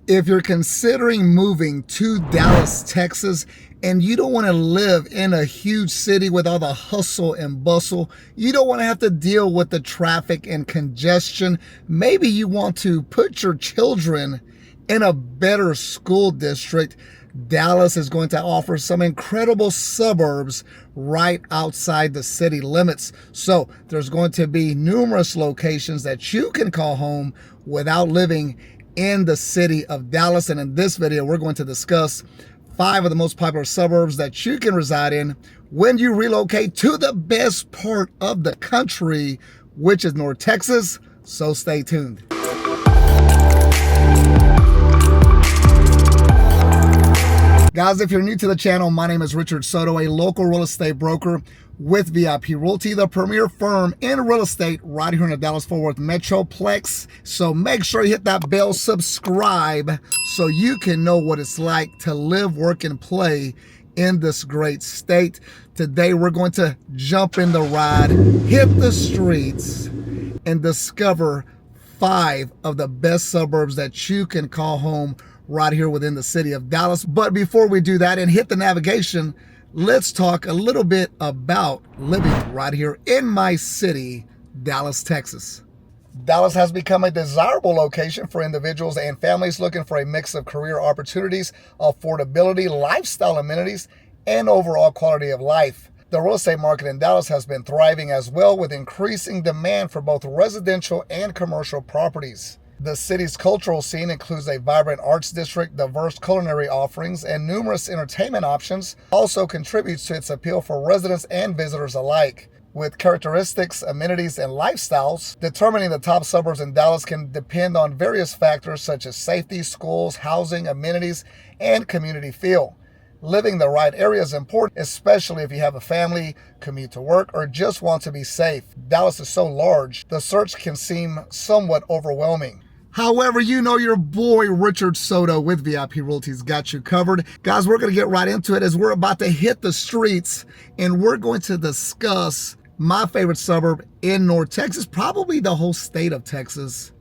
If you're considering moving to Dallas, Texas, and you don't want to live in a huge city with all the hustle and bustle, you don't want to have to deal with the traffic and congestion, maybe you want to put your children in a better school district, Dallas is going to offer some incredible suburbs right outside the city limits. So there's going to be numerous locations that you can call home without living in the city of Dallas. And in this video, we're going to discuss 5 of the most popular suburbs that you can reside in when you relocate to the best part of the country, which is North Texas. So stay tuned. Guys, if you're new to the channel, my name is Richard Soto, a local real estate broker with VIP Realty, the premier firm in real estate right here in the Dallas-Fort Worth Metroplex. So make sure you hit that bell, subscribe, so you can know what it's like to live, work, and play in this great state. Today, we're going to jump in the ride, hit the streets, and discover 5 of the best suburbs that you can call home right here within the city of Dallas. But before we do that and hit the navigation, let's talk a little bit about living right here in my city, Dallas, Texas. Dallas has become a desirable location for individuals and families looking for a mix of career opportunities, affordability, lifestyle amenities, and overall quality of life. The real estate market in Dallas has been thriving as well, with increasing demand for both residential and commercial properties. The city's cultural scene includes a vibrant arts district, diverse culinary offerings, and numerous entertainment options. Also contributes to its appeal for residents and visitors alike. With characteristics, amenities, and lifestyles, determining the top suburbs in Dallas can depend on various factors such as safety, schools, housing, amenities, and community feel. Living in the right area is important, especially if you have a family, commute to work, or just want to be safe. Dallas is so large, the search can seem somewhat overwhelming. However, you know your boy Richard Soto with VIP Realty's got you covered. Guys, we're going to get right into it as we're about to hit the streets, and we're going to discuss my favorite suburb in North Texas, probably the whole state of Texas,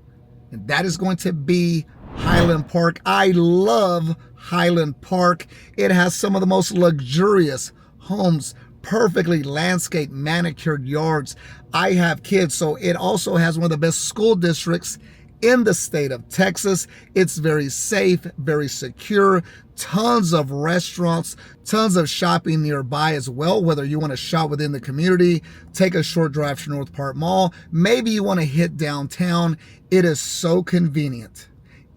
and that is going to be Highland Park. I love Highland Park. It has some of the most luxurious homes, perfectly landscaped, manicured yards. I have kids, so it also has one of the best school districts in the state of Texas. It's very safe, very secure, tons of restaurants, tons of shopping nearby as well, whether you want to shop within the community, take a short drive to North Park Mall, maybe you want to hit downtown. It is so convenient.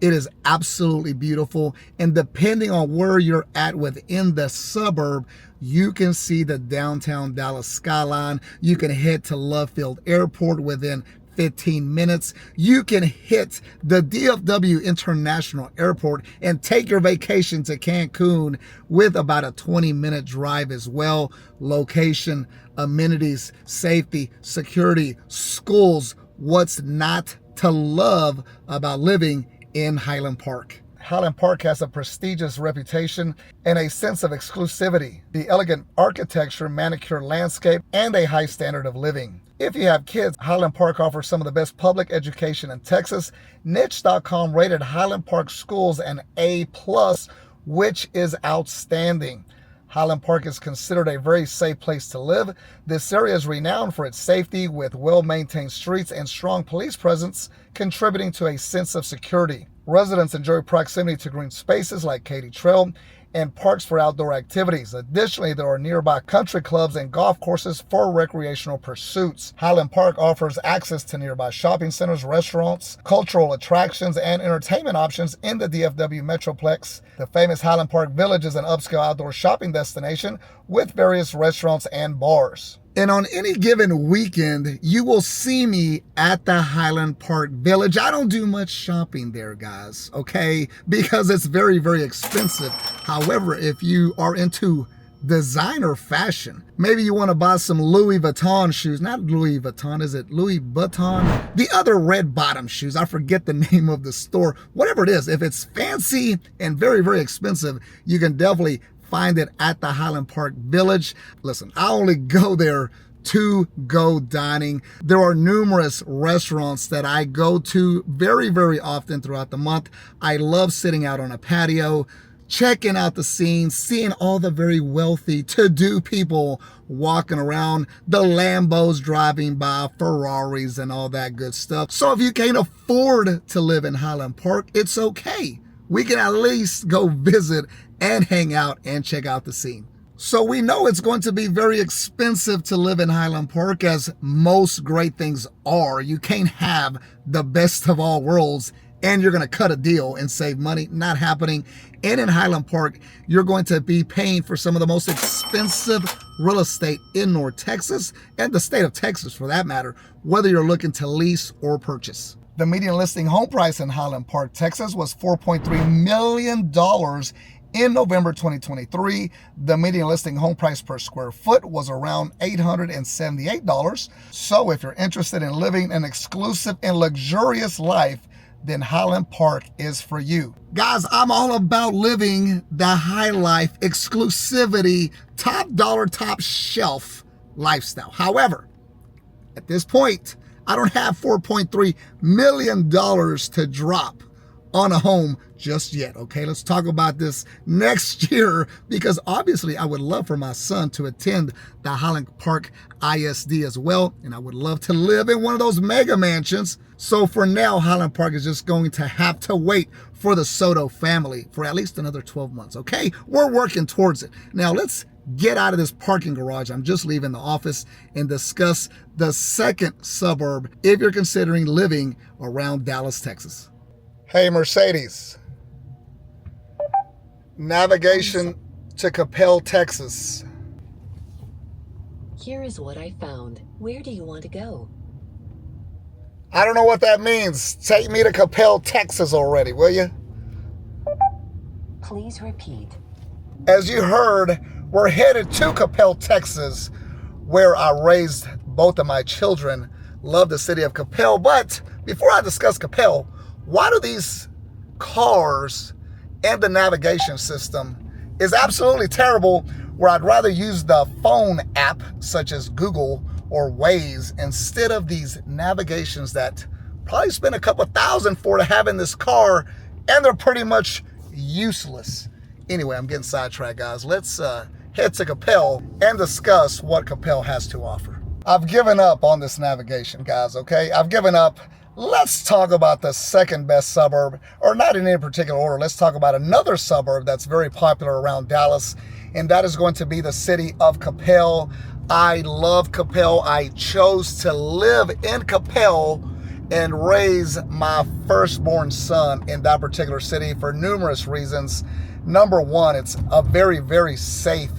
It is absolutely beautiful, and depending on where you're at within the suburb, you can see the downtown Dallas skyline. You can head to Love Field Airport within 15 minutes. You can hit the DFW International Airport and take your vacation to Cancun with about a 20-minute drive as well. Location, amenities, safety, security, schools. What's not to love about living in Highland Park? Highland Park has a prestigious reputation and a sense of exclusivity, the elegant architecture, manicured landscape, and a high standard of living. If you have kids, Highland Park offers some of the best public education in Texas. Niche.com rated Highland Park schools an A+, which is outstanding. Highland Park is considered a very safe place to live. This area is renowned for its safety, with well-maintained streets and strong police presence, contributing to a sense of security. Residents enjoy proximity to green spaces like Katy Trail and parks for outdoor activities. Additionally, there are nearby country clubs and golf courses for recreational pursuits. Highland Park offers access to nearby shopping centers, restaurants, cultural attractions, and entertainment options in the DFW Metroplex. The famous Highland Park Village is an upscale outdoor shopping destination with various restaurants and bars. And on any given weekend, you will see me at the Highland Park Village. I don't do much shopping there, guys, okay? Because it's very, very expensive. However, if you are into designer fashion, maybe you want to buy some Louis Vuitton shoes. Not Louis Vuitton, is it Louis Vuitton? The other red bottom shoes, I forget the name of the store. Whatever it is, if it's fancy and very, very expensive, you can definitely find it at the Highland Park Village. Listen, I only go there to go dining. There are numerous restaurants that I go to very, very often throughout the month. I love sitting out on a patio, checking out the scene, seeing all the very wealthy to-do people walking around, the Lambos driving by, Ferraris and all that good stuff. So if you can't afford to live in Highland Park, it's okay. We can at least go visit and hang out and check out the scene. So we know it's going to be very expensive to live in Highland Park, as most great things are. You can't have the best of all worlds and you're going to cut a deal and save money. Not happening. And in Highland Park, you're going to be paying for some of the most expensive real estate in North Texas, and the state of Texas for that matter, whether you're looking to lease or purchase. The median listing home price in Highland Park, Texas was $4.3 million in November 2023. The median listing home price per square foot was around $878. So if you're interested in living an exclusive and luxurious life, then Highland Park is for you. Guys, I'm all about living the high life, exclusivity, top dollar, top shelf lifestyle. However, at this point, I don't have $4.3 million to drop on a home just yet. Okay, let's talk about this next year, because obviously I would love for my son to attend the Highland Park ISD as well, and I would love to live in one of those mega mansions. So for now, Highland Park is just going to have to wait for the Soto family for at least another 12 months. Okay, we're working towards it. Now let's get out of this parking garage. I'm just leaving the office and discuss the second suburb if you're considering living around Dallas, Texas. Hey, Mercedes. Navigation to Capel, Texas. Here is what I found. Where do you want to go? I don't know what that means. Take me to Capel, Texas already, will you? Please repeat. As you heard, we're headed to Capel, Texas, where I raised both of my children. Love the city of Capel. But before I discuss Capel, why do these cars and the navigation system is absolutely terrible, where I'd rather use the phone app such as Google or Waze instead of these navigations that probably spend a couple $1,000 for to have in this car, and they're pretty much useless. Anyway, I'm getting sidetracked, guys. Let's head to Capel and discuss what Capel has to offer. I've given up on this navigation, guys, okay? I've given up. Let's talk about the second best suburb, or not in any particular order. Let's talk about another suburb that's very popular around Dallas, and that is going to be the city of Capel. I love Capel. I chose to live in Capel and raise my firstborn son in that particular city for numerous reasons. Number one, it's a very, very safe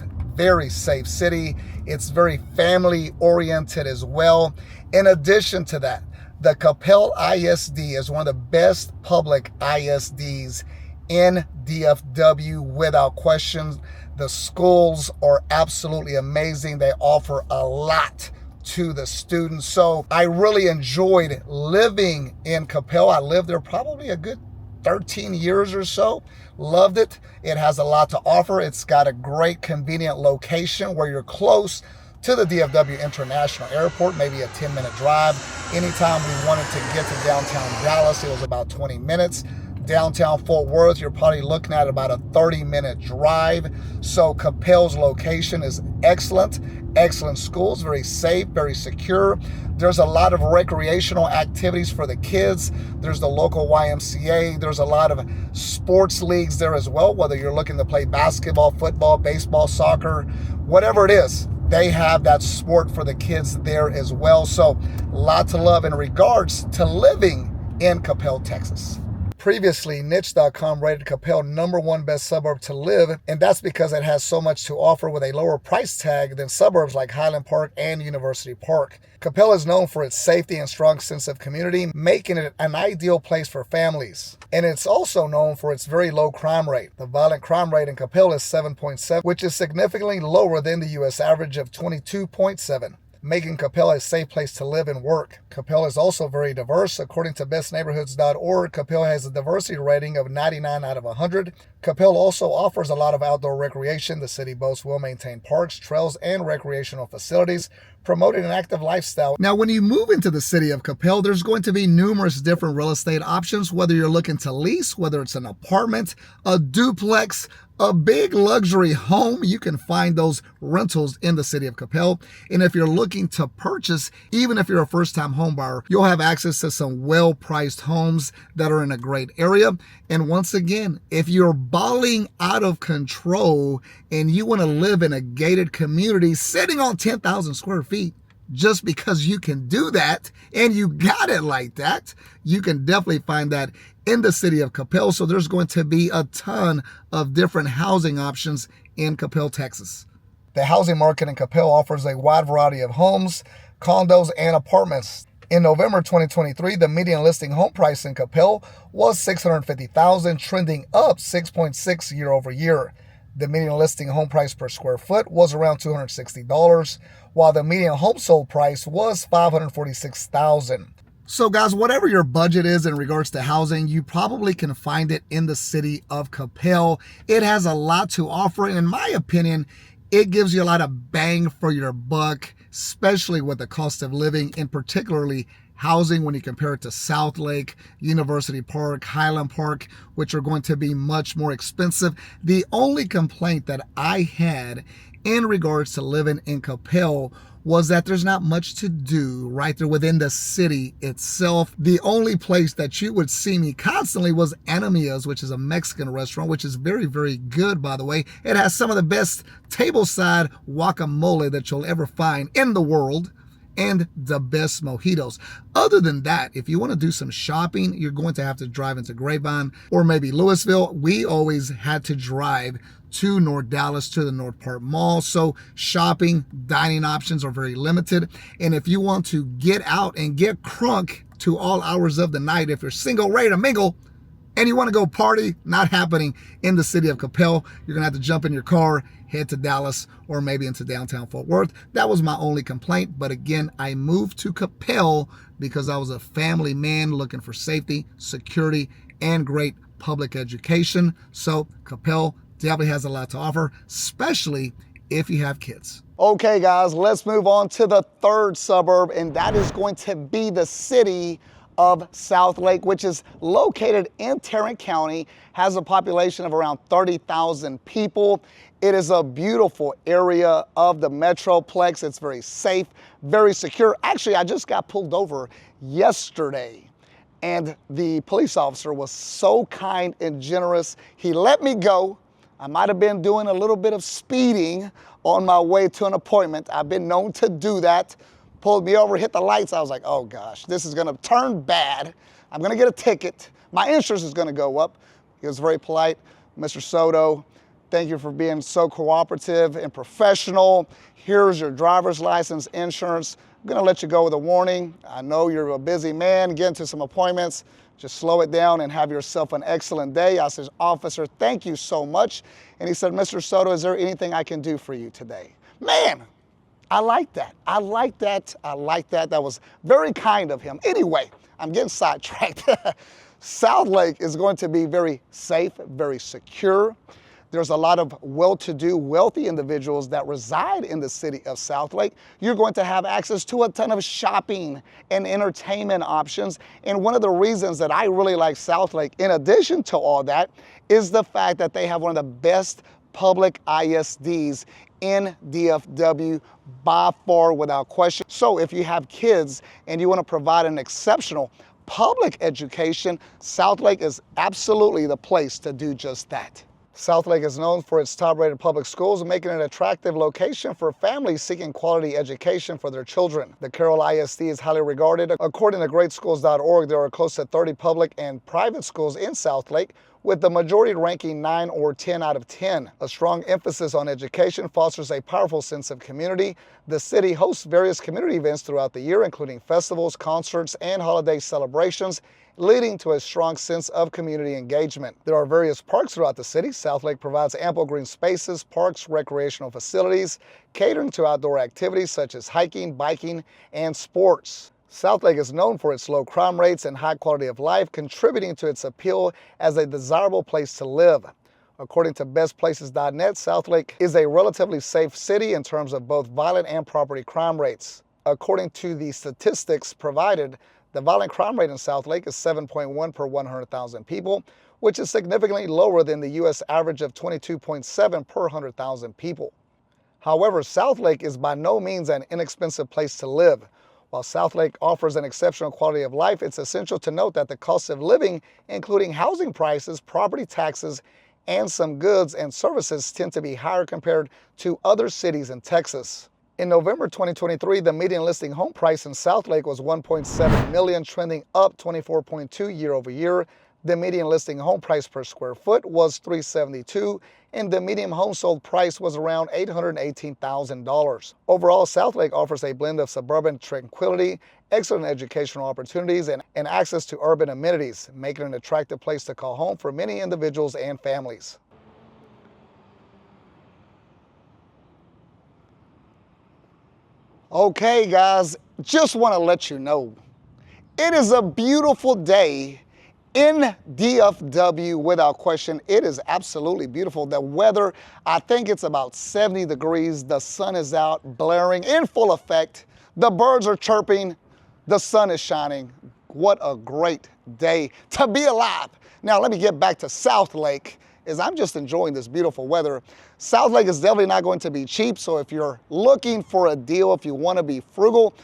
city. It's very family oriented as well. In addition to that, the Capel ISD is one of the best public ISDs in DFW without question. The schools are absolutely amazing. They offer a lot to the students. So I really enjoyed living in Capel. I lived there probably a good 13 years or so. Loved it. It has a lot to offer. It's got a great convenient location where you're close to the DFW International Airport, maybe a 10-minute drive. Anytime we wanted to get to downtown Dallas, it was about 20 minutes. Downtown Fort Worth, you're probably looking at about a 30-minute drive. So Capel's location is excellent. Excellent schools, very safe, very secure. There's a lot of recreational activities for the kids. There's the local YMCA. There's a lot of sports leagues there as well, whether you're looking to play basketball, football, baseball, soccer, whatever it is. They have that sport for the kids there as well. So a lot to love in regards to living in Capel, Texas. Previously, niche.com rated Capel #1 best suburb to live, and that's because it has so much to offer with a lower price tag than suburbs like Highland Park and University Park. Capel is known for its safety and strong sense of community, making it an ideal place for families. And it's also known for its very low crime rate. The violent crime rate in Capel is 7.7, which is significantly lower than the U.S. average of 22.7. Making Capel a safe place to live and work. Capel is also very diverse. According to bestneighborhoods.org, Capel has a diversity rating of 99 out of 100. Capel also offers a lot of outdoor recreation. The city boasts well-maintained parks, trails, and recreational facilities, promoting an active lifestyle. Now, when you move into the city of Capel, there's going to be numerous different real estate options, whether you're looking to lease, whether it's an apartment, a duplex, a big luxury home. You can find those rentals in the city of Capel. And if you're looking to purchase, even if you're a first-time home buyer, you'll have access to some well-priced homes that are in a great area. And once again, if you're balling out of control and you want to live in a gated community sitting on 10,000 square feet, just because you can do that and you got it like that, you can definitely find that in the city of Capel. So there's going to be a ton of different housing options in Capel, Texas. The housing market in Capel offers a wide variety of homes, condos, and apartments. In November 2023, the median listing home price in Capel was $650,000, trending up 6.6 year over year. The median listing home price per square foot was around $260, while the median home sold price was $546,000. So guys, whatever your budget is in regards to housing, you probably can find it in the city of Capel. It has a lot to offer, and in my opinion, it gives you a lot of bang for your buck, especially with the cost of living, and particularly housing when you compare it to South Lake, University Park, Highland Park, which are going to be much more expensive. The only complaint that I had in regards to living in Capel was that there's not much to do right there within the city itself. The only place that you would see me constantly was Anamia's, which is a Mexican restaurant, which is very, very good, by the way. It has some of the best tableside guacamole that you'll ever find in the world, and the best mojitos. Other than that, if you want to do some shopping, you're going to have to drive into Grapevine or maybe Louisville. We always had to drive to North Dallas, to the North Park Mall. So shopping, dining options are very limited. And if you want to get out and get crunk to all hours of the night, if you're single, ready to mingle, and you want to go party, not happening in the city of Capel, you're going to have to jump in your car, head to Dallas, or maybe into downtown Fort Worth. That was my only complaint. But again, I moved to Capel because I was a family man looking for safety, security, and great public education. So Capel definitely has a lot to offer, especially if you have kids. Okay, guys, let's move on to the third suburb, and that is going to be the city of South Lake, which is located in Tarrant County, has a population of around 30,000 people. It is a beautiful area of the Metroplex. It's very safe, very secure. Actually, I just got pulled over yesterday, and the police officer was so kind and generous. He let me go. I might have been doing a little bit of speeding on my way to an appointment. I've been known to do that. Pulled me over, hit the lights. I was like, oh gosh, this is gonna turn bad. I'm gonna get a ticket. My insurance is gonna go up. He was very polite. Mr. Soto, thank you for being so cooperative and professional. Here's your driver's license, insurance. I'm gonna let you go with a warning. I know you're a busy man, getting to some appointments. Just slow it down and have yourself an excellent day. I said, officer, thank you so much. And he said, Mr. Soto, is there anything I can do for you today? Man, I like that. I like that. I like that. That was very kind of him. Anyway, I'm getting sidetracked. South Lake is going to be very safe, very secure. There's a lot of well-to-do, wealthy individuals that reside in the city of South Lake. You're going to have access to a ton of shopping and entertainment options. And one of the reasons that I really like South Lake, in addition to all that, is the fact that they have one of the best public ISDs in DFW by far, without question. So if you have kids and you want to provide an exceptional public education, South Lake is absolutely the place to do just that. South Lake is known for its top-rated public schools, making it an attractive location for families seeking quality education for their children. The Carroll ISD is highly regarded. According to greatschools.org, there are close to 30 public and private schools in South Lake, with the majority ranking 9 or 10 out of 10. A strong emphasis on education fosters a powerful sense of community. The city hosts various community events throughout the year, including festivals, concerts, and holiday celebrations, leading to a strong sense of community engagement. There are various parks throughout the city. South Lake provides ample green spaces, parks, recreational facilities, catering to outdoor activities such as hiking, biking, and sports. South Lake is known for its low crime rates and high quality of life, contributing to its appeal as a desirable place to live. According to bestplaces.net, Southlake is a relatively safe city in terms of both violent and property crime rates. According to the statistics provided, the violent crime rate in Southlake is 7.1 per 100,000 people, which is significantly lower than the U.S. average of 22.7 per 100,000 people. However, Southlake is by no means an inexpensive place to live. While Southlake offers an exceptional quality of life, it's essential to note that the cost of living, including housing prices, property taxes, and some goods and services, tend to be higher compared to other cities in Texas. In November 2023, the median listing home price in Southlake was $1.7 million, trending up 24.2 year over year. The median listing home price per square foot was $372, and the median home sold price was around $818,000. Overall, Southlake offers a blend of suburban tranquility, excellent educational opportunities, and access to urban amenities, making it an attractive place to call home for many individuals and families. Okay, guys, just want to let you know, it is a beautiful day in DFW without question. It is absolutely beautiful. The weather, I think it's about 70 degrees. The sun is out, blaring in full effect. The birds are chirping. The sun is shining. What a great day to be alive. Now, let me get back to Southlake, as I'm just enjoying this beautiful weather. Southlake is definitely not going to be cheap, so if you're looking for a deal, if you want to be frugal,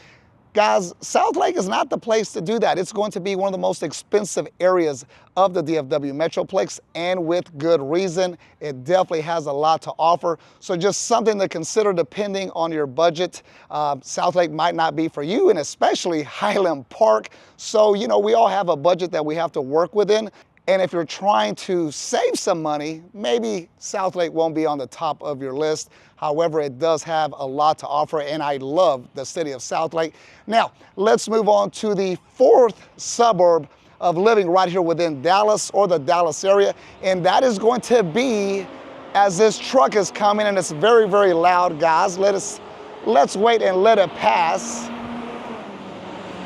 guys, Southlake is not the place to do that. It's going to be one of the most expensive areas of the DFW Metroplex, and with good reason. It definitely has a lot to offer. So just something to consider depending on your budget. Southlake might not be for you, and especially Highland Park. So, you know, we all have a budget that we have to work within. And if you're trying to save some money, maybe Southlake won't be on the top of your list. However, it does have a lot to offer, and I love the city of Southlake. Now, let's move on to the fourth suburb of living right here within Dallas, or the Dallas area, and that is going to be, as this truck is coming, and it's very, very loud, guys. Let's wait and let it pass.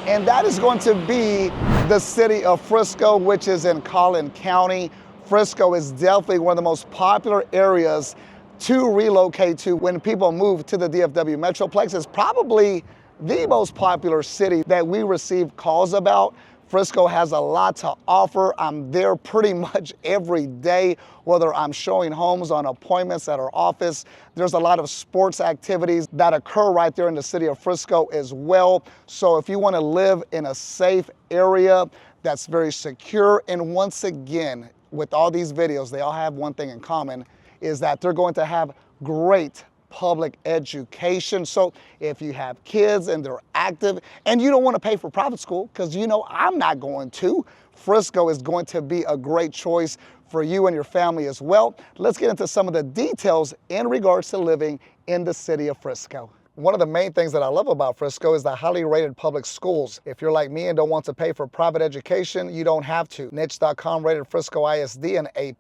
And that is going to be the city of Frisco, which is in Collin County. Frisco is definitely one of the most popular areas to relocate to when people move to the DFW Metroplex. It's probably the most popular city that we receive calls about. Frisco has a lot to offer. I'm there pretty much every day, whether I'm showing homes on appointments at our office. There's a lot of sports activities that occur right there in the city of Frisco as well. So if you want to live in a safe area that's very secure, and once again, with all these videos, they all have one thing in common, is that they're going to have great public education. So if you have kids and they're active and you don't want to pay for private school, because you know I'm not going to, Frisco is going to be a great choice for you and your family as well. Let's get into some of the details in regards to living in the city of Frisco. One of the main things that I love about Frisco is the highly rated public schools. If you're like me and don't want to pay for private education, you don't have to. Niche.com rated Frisco ISD an A+.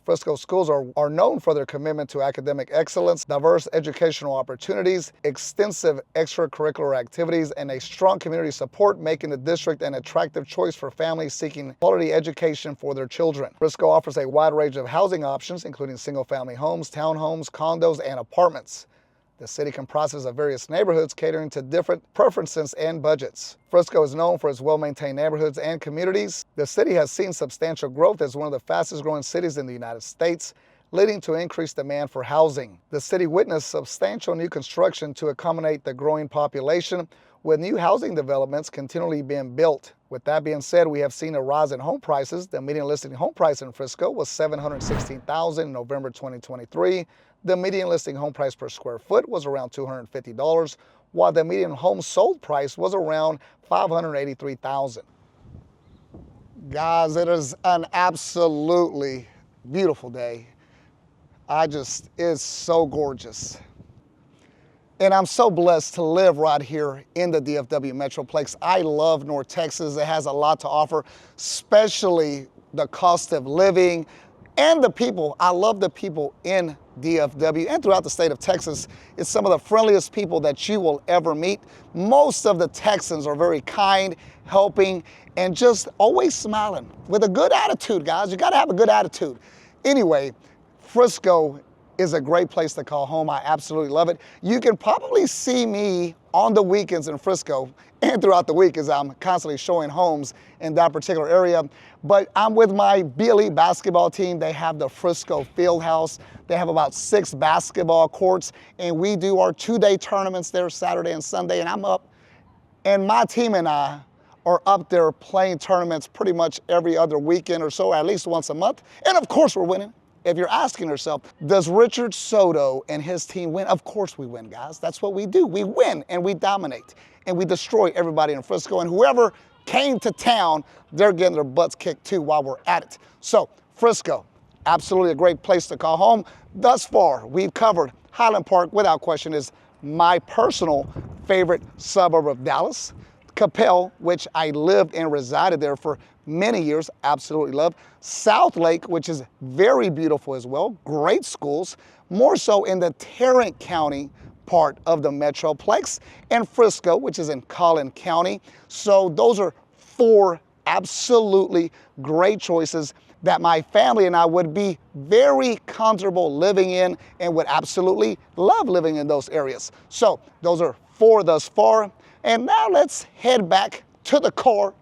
Frisco schools are known for their commitment to academic excellence, diverse educational opportunities, extensive extracurricular activities, and a strong community support, making the district an attractive choice for families seeking quality education for their children. Frisco offers a wide range of housing options, including single-family homes, townhomes, condos, and apartments. The city comprises of various neighborhoods catering to different preferences and budgets. Frisco is known for its well-maintained neighborhoods and communities. The city has seen substantial growth as one of the fastest growing cities in the United States, leading to increased demand for housing. The city witnessed substantial new construction to accommodate the growing population, with new housing developments continually being built. With that being said, we have seen a rise in home prices. The median listing home price in Frisco was $716,000 in November 2023. The median listing home price per square foot was around $250, while the median home sold price was around $583,000. Guys, it is an absolutely beautiful day. It's so gorgeous. And I'm so blessed to live right here in the DFW Metroplex. I love North Texas. It has a lot to offer, especially the cost of living and the people. I love the people in DFW and throughout the state of Texas. It's some of the friendliest people that you will ever meet. Most of the Texans are very kind, helping, and just always smiling with a good attitude, guys. You gotta have a good attitude. Anyway, Frisco is a great place to call home. I absolutely love it. You can probably see me on the weekends in Frisco and throughout the week as I'm constantly showing homes in that particular area. But I'm with my BLE basketball team. They have the Frisco Fieldhouse. They have about 6 basketball courts, and we do our 2-day tournaments there Saturday and Sunday, and I'm up. And my team and I are up there playing tournaments pretty much every other weekend or so, at least once a month. And of course we're winning. If you're asking yourself, does Richard Soto and his team win? Of course we win, guys. That's what we do. We win and we dominate and we destroy everybody in Frisco. And whoever came to town, they're getting their butts kicked too while we're at it. So Frisco, absolutely a great place to call home. Thus far, we've covered Highland Park, without question, is my personal favorite suburb of Dallas. Capel, which I lived and resided there for many years, absolutely love. South Lake, which is very beautiful as well, great schools, more so in the Tarrant County part of the Metroplex, and Frisco, which is in Collin County. So those are 4 absolutely great choices that my family and I would be very comfortable living in and would absolutely love living in those areas. So those are 4 thus far. And now let's head back to the car,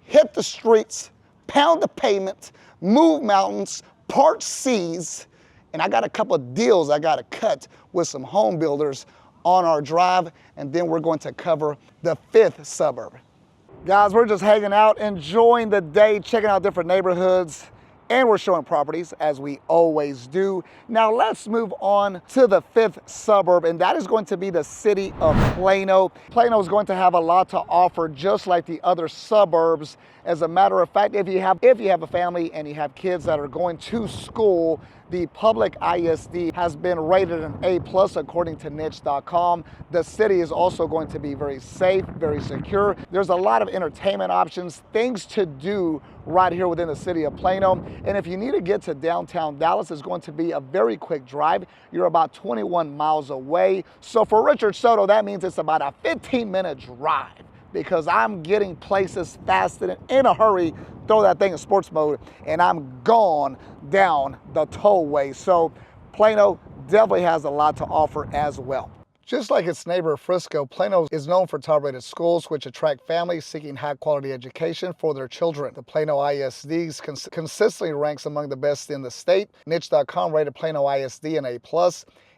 hit the streets, pound the pavement, move mountains, part seas, and I got a couple of deals I got to cut with some home builders on our drive, and then we're going to cover the 5th suburb. Guys, we're just hanging out, enjoying the day, checking out different neighborhoods, and we're showing properties as we always do. Now let's move on to the 5th suburb, and that is going to be the city of Plano. Plano is going to have a lot to offer, just like the other suburbs. As a matter of fact, if you have a family and you have kids that are going to school, the public ISD has been rated an A+ according to niche.com. The city is also going to be very safe, very secure. There's a lot of entertainment options, things to do right here within the city of Plano. And if you need to get to downtown Dallas, it's going to be a very quick drive. You're about 21 miles away. So for Richard Soto, that means it's about a 15-minute drive, because I'm getting places fast and in a hurry, throw that thing in sports mode, and I'm gone down the tollway. So Plano definitely has a lot to offer as well. Just like its neighbor Frisco, Plano is known for top-rated schools which attract families seeking high-quality education for their children. The Plano ISD consistently ranks among the best in the state. Niche.com rated Plano ISD an A+,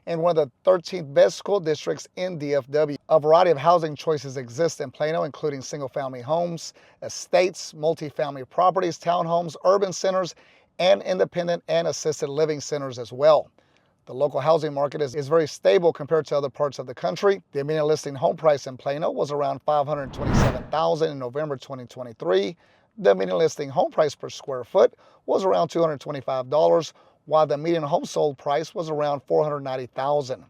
and one of the 13th best school districts in DFW. A variety of housing choices exist in Plano, including single-family homes, estates, multifamily properties, townhomes, urban centers, and independent and assisted living centers as well. The local housing market is very stable compared to other parts of the country. The median listing home price in Plano was around $527,000 in November 2023. The median listing home price per square foot was around $225, while the median home sold price was around $490,000.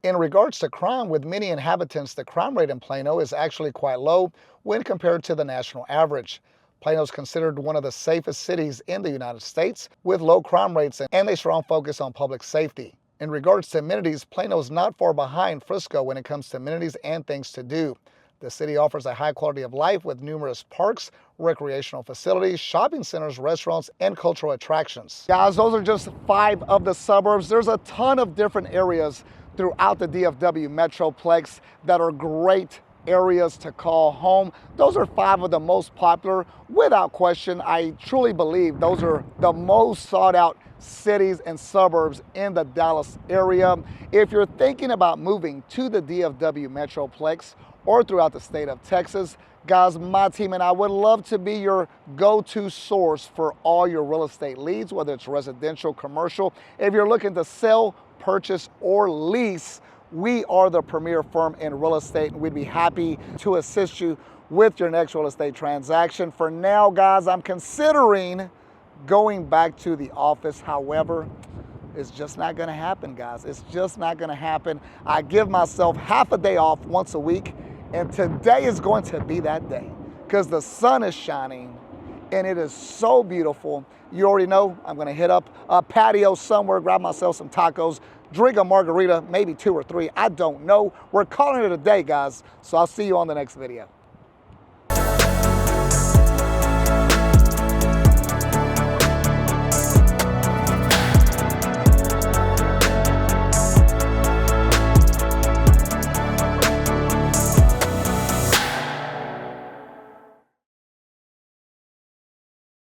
In regards to crime, with many inhabitants, the crime rate in Plano is actually quite low when compared to the national average. Plano is considered one of the safest cities in the United States, with low crime rates and a strong focus on public safety. In regards to amenities, Plano is not far behind Frisco when it comes to amenities and things to do. The city offers a high quality of life with numerous parks, recreational facilities, shopping centers, restaurants, and cultural attractions. Guys, those are just 5 of the suburbs. There's a ton of different areas throughout the DFW Metroplex that are great areas to call home. Those are 5 of the most popular. Without question, I truly believe those are the most sought out cities and suburbs in the Dallas area. If you're thinking about moving to the DFW Metroplex or throughout the state of Texas, guys, my team and I would love to be your go-to source for all your real estate leads, whether it's residential, commercial. If you're looking to sell, purchase, or lease, we are the premier firm in real estate, and we'd be happy to assist you with your next real estate transaction. For now, guys, I'm considering going back to the office. However, it's just not gonna happen, guys. It's just not gonna happen. I give myself half a day off once a week, and today is going to be that day because the sun is shining and it is so beautiful. You already know I'm gonna hit up a patio somewhere, grab myself some tacos, drink a margarita, maybe 2 or 3, I don't know. We're calling it a day, guys, so I'll see you on the next video.